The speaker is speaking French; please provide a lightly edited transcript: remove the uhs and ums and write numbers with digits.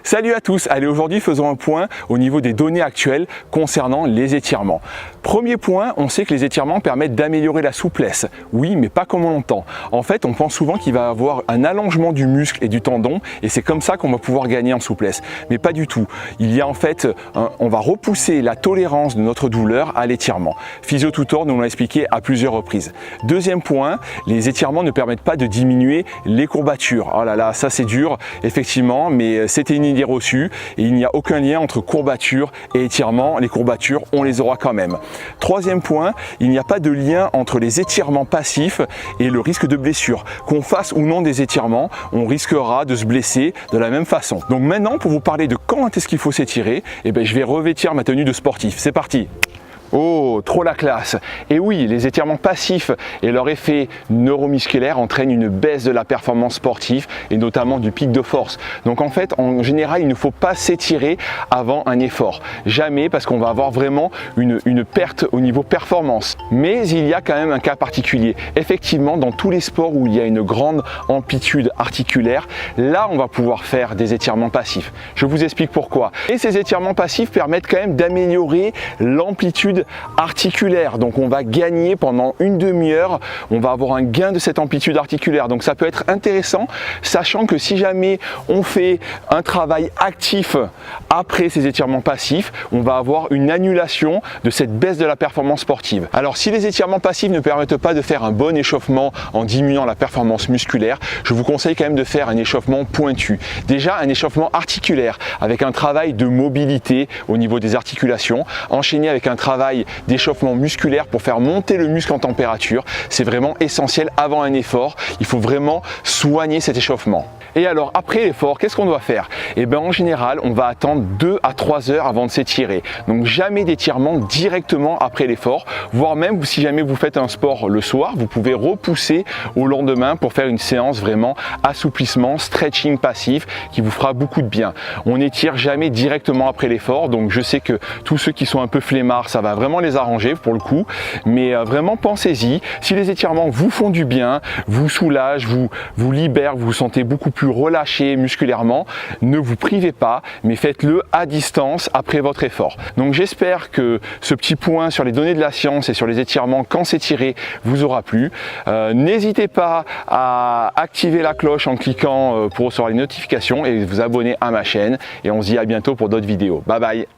Salut à tous, allez aujourd'hui faisons un point au niveau des données actuelles concernant les étirements. Premier point, on sait que les étirements permettent d'améliorer la souplesse. Oui, mais pas comme on l'entend. En fait, on pense souvent qu'il va y avoir un allongement du muscle et du tendon et c'est comme ça qu'on va pouvoir gagner en souplesse. Mais pas du tout. Il y a en fait, on va repousser la tolérance de notre douleur à l'étirement. Physio-Tutor nous l'a expliqué à plusieurs reprises. Deuxième point, les étirements ne permettent pas de diminuer les courbatures. Oh là là, ça c'est dur, effectivement, mais c'était une idée reçue et il n'y a aucun lien entre courbature et étirement. Les courbatures, on les aura quand même. Troisième point, il n'y a pas de lien entre les étirements passifs et le risque de blessure. Qu'on fasse ou non des étirements, on risquera de se blesser de la même façon. Donc maintenant, pour vous parler de quand est-ce qu'il faut s'étirer, je vais revêtir ma tenue de sportif. C'est parti! Oh, trop la classe! Et oui, les étirements passifs et leur effet neuromusculaire entraînent une baisse de la performance sportive et notamment du pic de force. Donc en fait, en général, il ne faut pas s'étirer avant un effort. Jamais, parce qu'on va avoir vraiment une perte au niveau performance. Mais il y a quand même un cas particulier. Effectivement, dans tous les sports où il y a une grande amplitude articulaire, là, on va pouvoir faire des étirements passifs. Je vous explique pourquoi. Et ces étirements passifs permettent quand même d'améliorer l'amplitude articulaire, donc on va gagner pendant une demi-heure, on va avoir un gain de cette amplitude articulaire, donc ça peut être intéressant, sachant que si jamais on fait un travail actif après ces étirements passifs, on va avoir une annulation de cette baisse de la performance sportive. Alors si les étirements passifs ne permettent pas de faire un bon échauffement en diminuant la performance musculaire, je vous conseille quand même de faire un échauffement pointu. Déjà un échauffement articulaire avec un travail de mobilité au niveau des articulations, enchaîné avec un travail d'échauffement musculaire pour faire monter le muscle en température. C'est vraiment essentiel avant un effort. Il faut vraiment soigner cet échauffement. Et alors après l'effort, qu'est-ce qu'on doit faire? En général, on va attendre 2 à 3 heures avant de s'étirer. Donc jamais d'étirement directement après l'effort, voire même si jamais vous faites un sport le soir, vous pouvez repousser au lendemain pour faire une séance vraiment assouplissement, stretching passif qui vous fera beaucoup de bien. On n'étire jamais directement après l'effort, donc je sais que tous ceux qui sont un peu flemmards, ça va vraiment les arranger pour le coup, mais vraiment pensez-y. Si les étirements vous font du bien, vous soulagent, vous libèrent, vous vous sentez beaucoup plus relâché musculairement, ne vous privez pas, mais faites-le à distance après votre effort. Donc j'espère que ce petit point sur les données de la science et sur les étirements, quand s'étirer, vous aura plu. N'hésitez pas à activer la cloche en cliquant pour recevoir les notifications et vous abonner à ma chaîne. Et on se dit à bientôt pour d'autres vidéos. Bye bye!